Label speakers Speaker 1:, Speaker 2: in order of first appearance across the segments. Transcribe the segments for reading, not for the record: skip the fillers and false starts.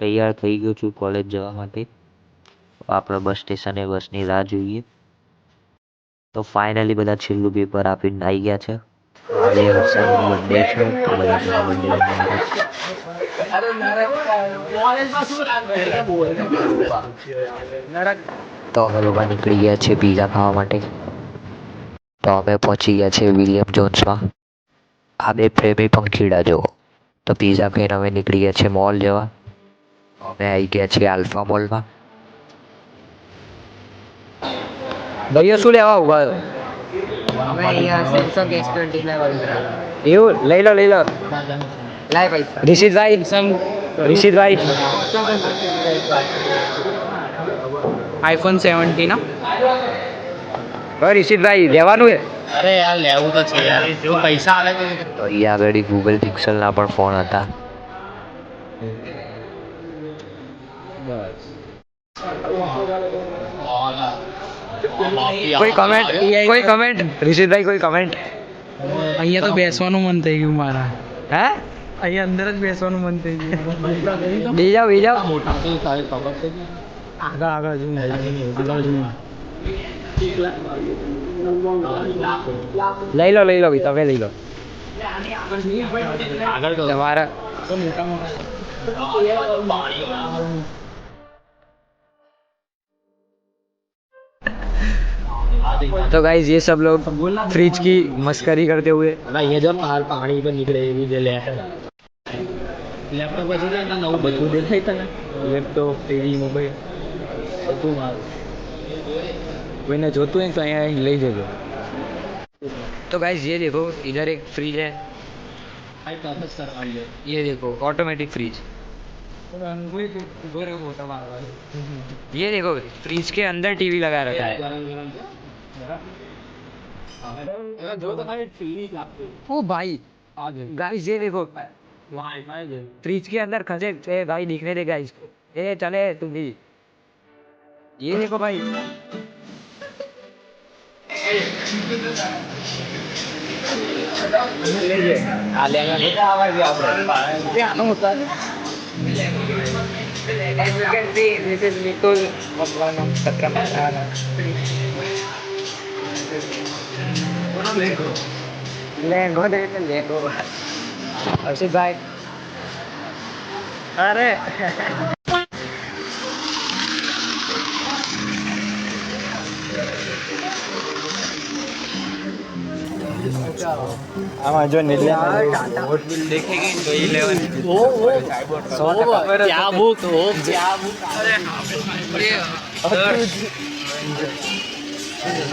Speaker 1: તૈયાર થઈ ગયો છું કોલેજ જવા માટે. આપણે બસ સ્ટેશને બસની રાહ જોઈએ. તો ફાઇનલી બધા છેલ્લું પેપર આપીને આવી ગયા છે. આજે હર્ષદનો બર્થડે છે તો બધા તો અમે લોકો નીકળી ગયા છે પીઝા ખાવા માટે. તો અમે પહોંચી ગયા છે વિલિયમ જોન્સમાં. આ બે પ્રેમી પંખીડા જો. તો પીઝા ખાઈને અમે નીકળી ગયા છે મોલ જવા. અમે આવી ગયા છીએ આલ્ફા મોલમાં. ભાઈઓ શું લેવા ઉભા છો?
Speaker 2: અમે અહીંયા સેમસંગ S20
Speaker 1: એવું લઈ લો
Speaker 2: લાય પૈસા
Speaker 1: રિશિદભાઈ
Speaker 2: આઈફોન 17 ના
Speaker 1: રિશિદભાઈ લેવાનું છે.
Speaker 2: અરે યાર લેવું તો છે યાર જો પૈસા આવે
Speaker 1: તો અહીંયા આગળ ગૂગલ પિક્સલના પણ ફોન હતા. કોઈ કમેન્ટ રિશિદભાઈ કોઈ કમેન્ટ?
Speaker 3: અહીંયા તો બેસવાનું મન થઈ ગયું મારા.
Speaker 1: હે
Speaker 3: અહીંયા અંદર જ બેસવાનું મન થઈ ગયું.
Speaker 1: બી જાઓ
Speaker 3: આગળ આગળ જઈને
Speaker 1: લઈ લો ભાઈ તમે લઈ લો. તમારા तो गाइस ये सब लोग फ्रिज की मस्करी करते हुए
Speaker 2: અહીંયા જો પાણી પણ નીકળે એવી જે લેપટોપ પછી નવું બધું દેખાય તને લેપટોપ ટીવી મોબાઈલ બધું મારું
Speaker 1: कोई जोतु है तो यहाँ ले जજો. तो गाइस ये देखो इधर एक फ्रिज है. ये देखो ऑटोमेटिक फ्रिज. ये देखो फ्रिज के अंदर टीवी लगा रखा है. ओ भाई गाइस ये देखो फ्रिज के अंदर खसे भाई दिखने दे गाइस. ये चले तुम भी ये देखो भाई. हर्षित भाई अरे
Speaker 3: આમાં જો નીકળે
Speaker 2: देखेंगे तो ये लेवन क्या बुक हो क्या बुक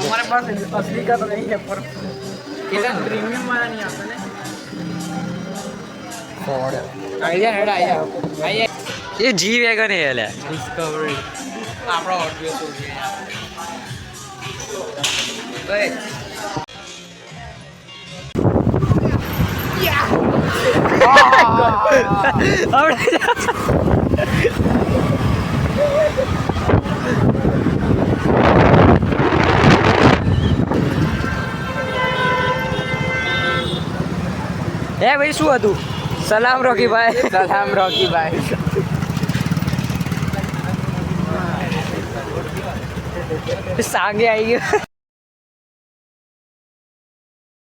Speaker 3: हमारे पास असली का तो नहीं है पर प्रीमियम वाला नहीं आता ना.
Speaker 2: आइडिया हेड आइडिया
Speaker 1: ये जी वेगन है यार.
Speaker 2: डिस्कवरी આપણો ઓડિયો શું છે ઓય
Speaker 1: ભાઈ શું હતું? સલામ રોકી ભાઈ. સાંગે આવી ગયો.